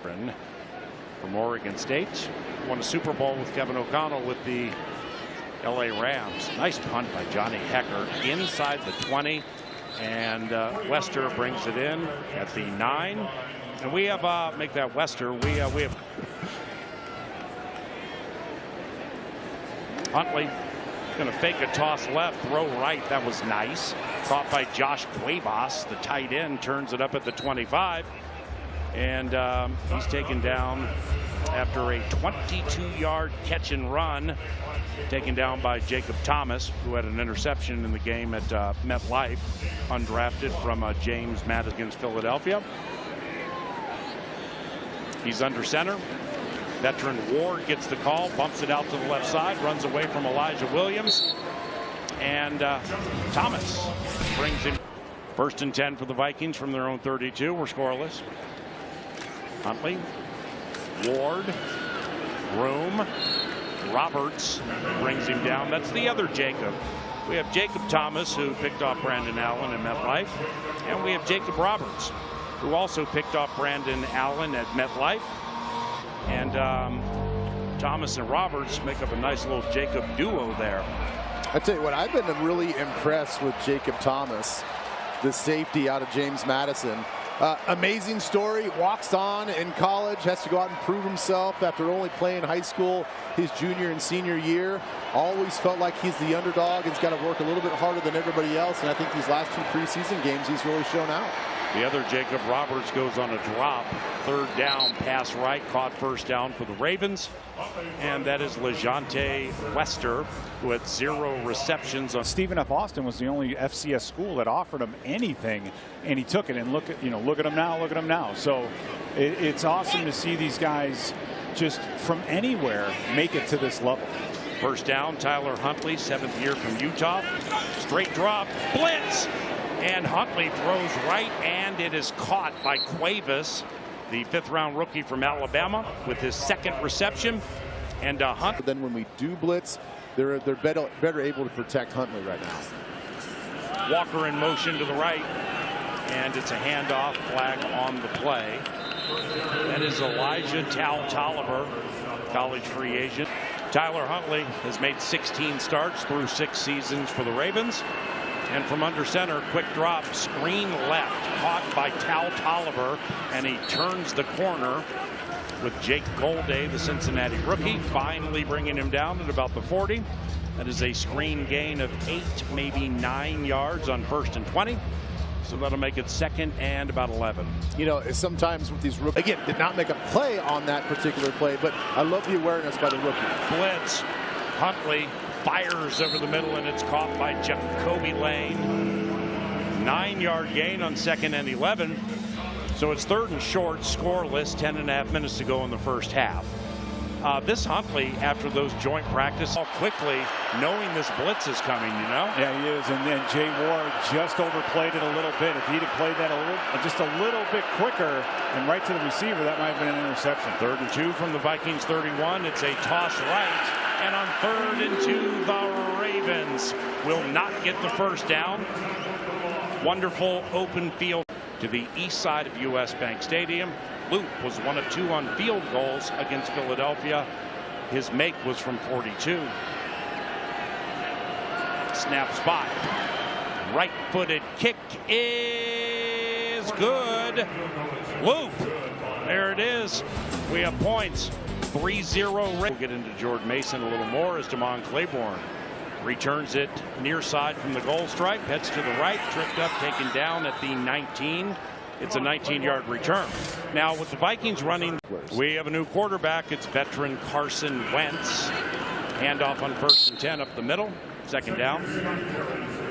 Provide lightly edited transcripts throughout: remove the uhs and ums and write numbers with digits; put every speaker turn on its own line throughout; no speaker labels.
From Oregon State, won a Super Bowl with Kevin O'Connell with the LA Rams. Nice punt by Johnny Hecker inside the 20, and Wester brings it in at the 9. And we have make that Wester. We have Huntley going to fake a toss left, throw right. That was nice. Caught by Josh Cuevas, the tight end, turns it up at the 25. And he's taken down after a 22-yard catch and run, taken down by Jacob Thomas, who had an interception in the game at MetLife, undrafted from James Madison against Philadelphia. He's under center. Veteran Ward gets the call, bumps it out to the left side, runs away from Elijah Williams, and Thomas brings him. 1st and 10 for the Vikings from their own 32. We're scoreless. Huntley, Ward, Room, Roberts brings him down. That's the other Jacob. We have Jacob Thomas, who picked off Brandon Allen in MetLife, and we have Jacob Roberts, who also picked off Brandon Allen at MetLife. And Thomas and Roberts make up a nice little Jacob duo there.
I tell you what, I've been really impressed with Jacob Thomas, the safety out of James Madison. Amazing story. Walks on in college, has to go out and prove himself after only playing high school his junior and senior year. Always felt like he's the underdog. He's got to work a little bit harder than everybody else, and I think these last 2 preseason games he's really shown out.
The other Jacob Roberts goes on a drop. 3rd down, pass right, caught 1st down for the Ravens. And that is LeJante Wester, who had 0 receptions.
Stephen F. Austin was the only FCS school that offered him anything, and he took it. And look at him now, look at him now. So it's awesome to see these guys just from anywhere make it to this level.
1st down, Tyler Huntley, 7th year from Utah. Straight drop, blitz. And Huntley throws right, and it is caught by Cuevas, the 5th-round rookie from Alabama, with his 2nd reception. And Huntley.
Then when we do blitz, they're better able to protect Huntley right now.
Walker in motion to the right, and it's a handoff, flag on the play. That is Elijah Tolliver, college free agent. Tyler Huntley has made 16 starts through 6 seasons for the Ravens. And from under center, quick drop, screen left, caught by Tolliver, and he turns the corner with Jake Gameday, the Cincinnati rookie, finally bringing him down at about the 40. That is a screen gain of 8, maybe 9 yards on 1st and 20. So that'll make it 2nd and about 11.
You know, sometimes with these rookies, again, did not make a play on that particular play, but I love the awareness by the rookie.
Blitz, Huntley fires over the middle, and it's caught by Jacoby Lane. 9-yard gain on 2nd and 11. So it's 3rd and short, scoreless, 10.5 minutes to go in the 1st half. This Huntley, after those joint practices, quickly knowing this blitz is coming, you know?
Yeah, he is. And then Jay Ward just overplayed it a little bit. If he'd have played that just a little bit quicker and right to the receiver, that might have been an interception.
3rd and 2 from the Vikings 31. It's a toss right. And on 3rd and 2, the Ravens will not get the 1st down. Wonderful open field to the east side of U.S. Bank Stadium. Loop was 1 of 2 on field goals against Philadelphia. His make was from 42. Snap spot. Right-footed kick is good. Loop. There it is. We have points. 3-0. We'll get into Jordan Mason a little more as Damon Claiborne returns it near side from the goal stripe, heads to the right, tripped up, taken down at the 19. It's a 19-yard return. Now with the Vikings running, we have a new quarterback. It's veteran Carson Wentz. Handoff on 1st and 10 up the middle. 2nd down.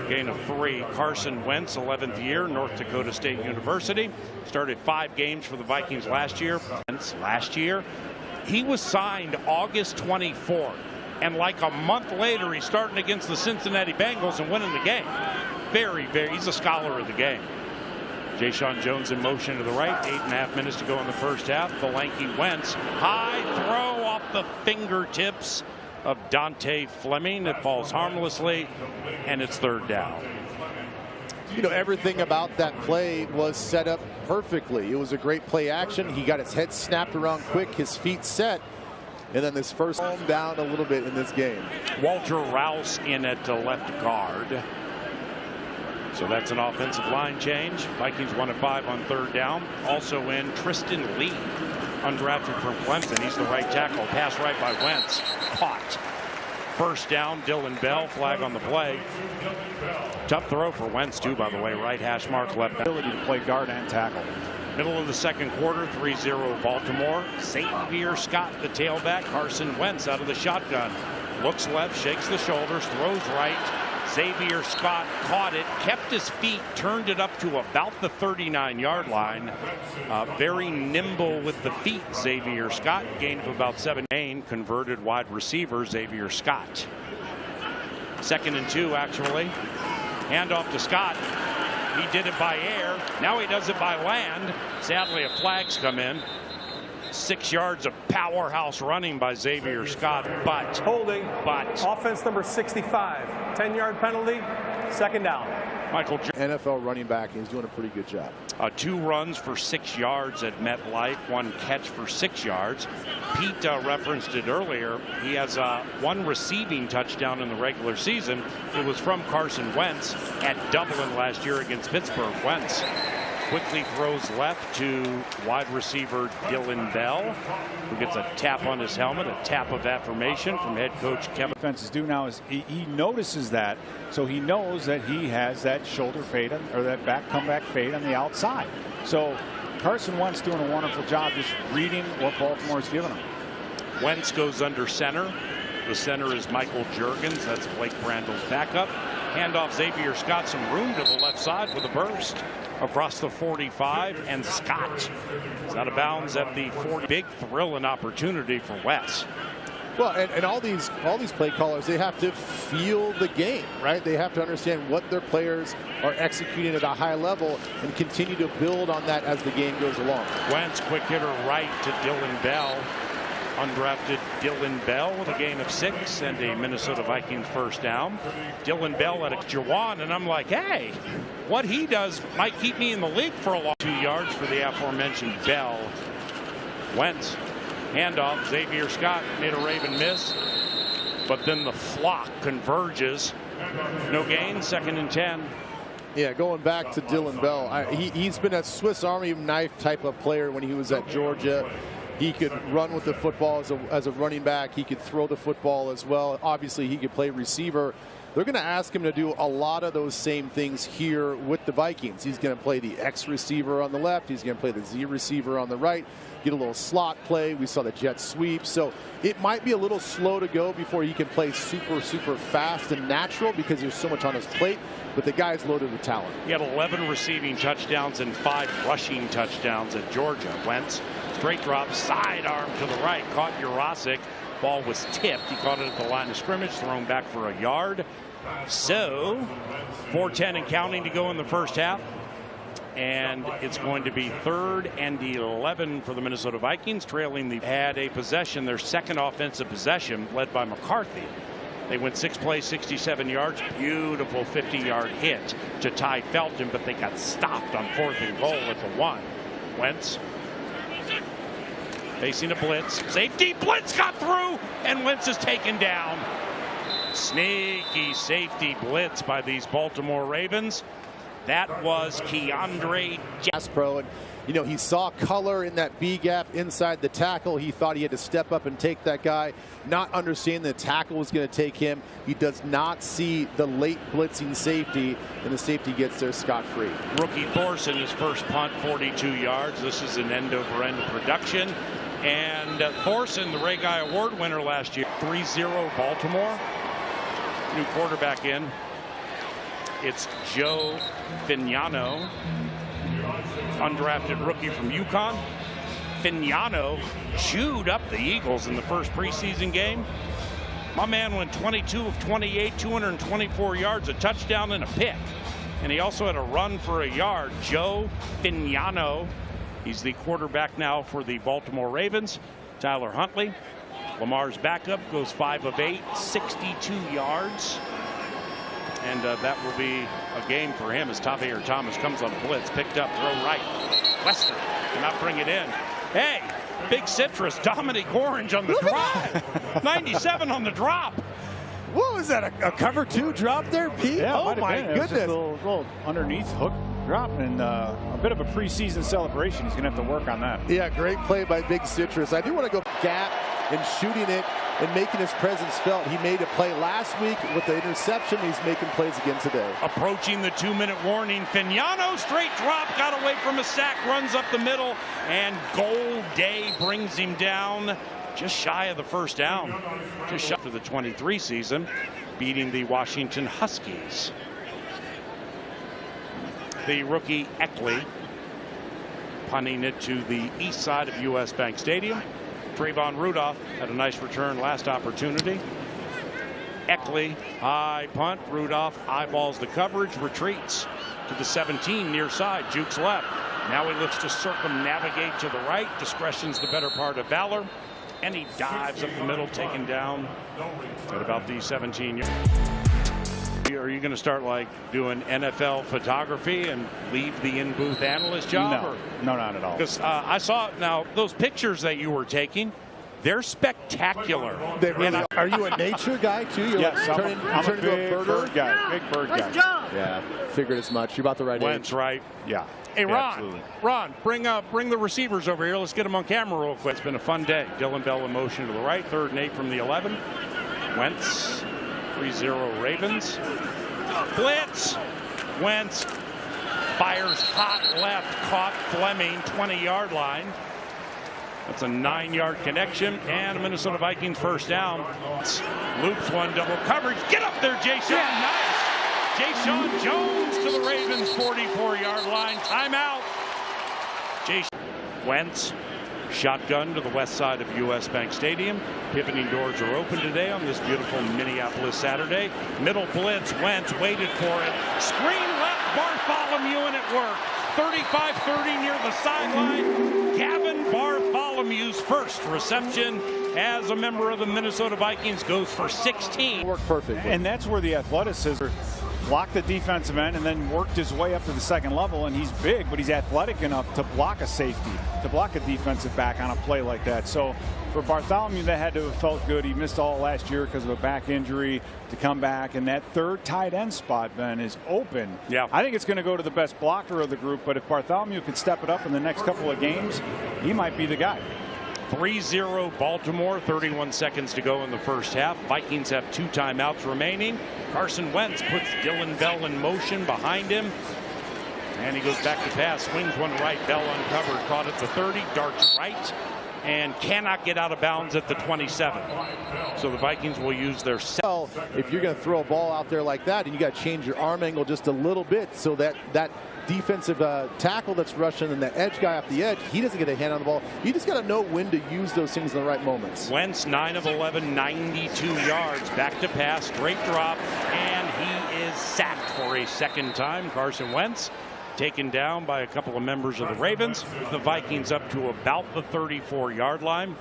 Gain of 3. Carson Wentz, 11th year, North Dakota State University. Started 5 games for the Vikings last year. He was signed August 24th. And like a month later, he's starting against the Cincinnati Bengals and winning the game. He's a scholar of the game. Jayshon Jones in motion to the right. 8.5 minutes to go in the 1st half. The lanky Wentz. High throw off the fingertips of Dante Fleming. It falls harmlessly, and it's 3rd down.
you know, everything about that play was set up perfectly. It was a great play action. He got his head snapped around quick, his feet set, and then this first home down a little bit in this game.
Walter Rouse in at left guard. So that's an offensive line change. Vikings 1 of 5 on 3rd down. Also in Tristan Lee, undrafted from Clemson. He's the right tackle. Pass right by Wentz. Caught. 1st down, Dylan Bell, flag on the play. Tough throw for Wentz, too, by the way. Right hash mark, left.
Ability to play guard and tackle.
Middle of the 2nd quarter, 3-0 Baltimore. Xavier Scott, the tailback. Carson Wentz out of the shotgun. Looks left, shakes the shoulders, throws right. Xavier Scott caught it, kept his feet, turned it up to about the 39-yard line. Very nimble with the feet, Xavier Scott. Gain of about 7. Converted wide receiver, Xavier Scott. 2nd and 2, actually. Handoff to Scott. He did it by air. Now he does it by land. Sadly, a flag's come in. 6 yards of powerhouse running by Xavier Scott, but
holding. Offense number 65. 10-yard penalty. 2nd down.
Michael
NFL running back, and he's doing a pretty good job.
2 runs for 6 yards at MetLife, 1 catch for 6 yards. Pete referenced it earlier. He has 1 receiving touchdown in the regular season. It was from Carson Wentz at Dublin last year against Pittsburgh. Wentz quickly throws left to wide receiver Dylan Bell, who gets a tap on his helmet, a tap of affirmation from head coach Kevin.
Defenses do now is he notices that, so he knows that he has that shoulder fade or that comeback fade on the outside. So Carson Wentz doing a wonderful job just reading what Baltimore's giving him.
Wentz goes under center. The center is Michael Juergens. That's Blake Brandle's backup. Handoff Xavier Scott, some room to the left side with a burst across the 45, and Scott is out of bounds at the 40. Big thrill and opportunity for Wes.
Well, and all these play callers, they have to feel the game, right? They have to understand what their players are executing at a high level and continue to build on that as the game goes along.
Wentz, quick hitter right to Dylan Bell. Undrafted Dylan Bell with a gain of 6 and a Minnesota Vikings 1st down. Dylan Bell at a Jawan, and I'm like, hey, what he does might keep me in the league for a long. 2 yards for the aforementioned Bell. Wentz, handoff. Xavier Scott made a Raven miss, but then the flock converges. No gain, 2nd and 10.
Yeah, going back to Dylan Bell, he's been a Swiss Army knife type of player when he was at Georgia. He could run with the football as a running back. He could throw the football as well. Obviously, he could play receiver. They're going to ask him to do a lot of those same things here with the Vikings. He's going to play the X receiver on the left. He's going to play the Z receiver on the right. Get a little slot play. We saw the jet sweep. So it might be a little slow to go before he can play super fast and natural because there's so much on his plate. But the guy's loaded with talent.
He had 11 receiving touchdowns and 5 rushing touchdowns at Georgia. Wentz, straight drop, sidearm to the right, caught Jurasic. Ball was tipped. He caught it at the line of scrimmage, thrown back for a yard. So 4:10 and counting to go in the first half. And it's going to be 3rd and 11 for the Minnesota Vikings, trailing the had a possession, their 2nd offensive possession, led by McCarthy. They went 6 plays, 67 yards. Beautiful 50-yard hit to Ty Felton, but they got stopped on 4th and goal at the 1. Wentz facing a blitz. Safety blitz got through, and Wentz is taken down. Sneaky safety blitz by these Baltimore Ravens. That was Keandre
Pro, and you know, he saw color in that B gap inside the tackle. He thought he had to step up and take that guy, not understanding the tackle was going to take him. He does not see the late blitzing safety, and the safety gets there scot-free.
Rookie Thorson, his first punt, 42 yards. This is an end-over-end production. And Thorson, the Ray Guy Award winner last year. 3-0 Baltimore. New quarterback in. It's Joe Fignano, undrafted rookie from UConn. Fignano chewed up the Eagles in the first preseason game. My man went 22 of 28, 224 yards, a touchdown and a pick. And he also had a run for a yard. Joe Fignano, he's the quarterback now for the Baltimore Ravens. Tyler Huntley, Lamar's backup, goes 5 of 8, 62 yards. and that will be a game for him as Tavir Thomas comes on a blitz, picked up, throw right. Wester cannot bring it in. Hey, big citrus, Dominic Orange on the drive. 97 on the drop.
What was that, a cover 2 drop there, Pete?
Yeah,
oh my goodness.
A little underneath hook drop and a bit of a preseason celebration. He's going to have to work on that.
Yeah, great play by Big Citrus. I do want to go gap and shooting it and making his presence felt. He made a play last week with the interception. He's making plays again today.
Approaching the 2-minute warning. Fignano, straight drop, got away from a sack, runs up the middle, and Gameday brings him down just shy of the first down. Just shy for the 23 season, beating the Washington Huskies. The rookie Eckley punting it to the east side of U.S. Bank Stadium. Trayvon Rudolph had a nice return last opportunity. Eckley, high punt. Rudolph eyeballs the coverage, retreats to the 17 near side, jukes left. Now he looks to circumnavigate to the right. Discretion's the better part of valor. And he dives up the middle, taken down at about the 17 yard. Are you going to start like doing NFL photography and leave the in-booth analyst job?
No, not at all.
Because I saw now those pictures that you were taking, they're spectacular.
They really are. You a nature guy too? You're
yes,
like
I'm a big bird guy. Big bird guy.
Yeah, figured as much. You're about the right
Wentz,
age.
right?
Yeah.
Hey, Ron,
absolutely.
Ron, bring the receivers over here. Let's get them on camera real quick. It's been a fun day. Dylan Bell in motion to the right, 3rd and 8 from the 11. Wentz, 3-0 Ravens. Blitz. Wentz fires hot left, caught Fleming, 20-yard line. That's a 9-yard connection, and a Minnesota Vikings first down. Loops one, double coverage. Get up there, Jay-Sean. Nice. Jay-Sean Jones to the Ravens 44-yard line. Timeout. Wentz, shotgun to the west side of U.S. Bank Stadium. Pivoting doors are open today on this beautiful Minneapolis Saturday. Middle blitz. Wentz waited for it. Screen left. Bartholomew, and it worked. 35-30 near the sideline. Gavin Bartholomew's first reception as a member of the Minnesota Vikings goes for 16.
Worked perfectly.
And that's where the athleticism blocked the defensive end and then worked his way up to the second level. And he's big, but he's athletic enough to block a safety, to block a defensive back on a play like that. So for Bartholomew, that had to have felt good. He missed all last year because of a back injury to come back. And that third tight end spot, Ben, is open.
Yeah.
I think it's going to go to the best blocker of the group. But if Bartholomew could step it up in the next couple of games, he might be the guy.
3-0 Baltimore, 31 seconds to go in the first half. Vikings have 2 timeouts remaining. Carson Wentz puts Dylan Bell in motion behind him. And he goes back to pass, swings one right. Bell uncovered, caught at the 30, darts right, and cannot get out of bounds at the 27. So the Vikings will use their
Well, if you're going to throw a ball out there like that, and you got to change your arm angle just a little bit so that defensive tackle that's rushing and the edge guy off the edge, he doesn't get a hand on the ball. You just got to know when to use those things in the right moments.
Wentz, 9 of 11, 92 yards. Back to pass, straight drop, and he is sacked for a second time. Carson Wentz taken down by a couple of members of the Ravens. The Vikings up to about the 34-yard line.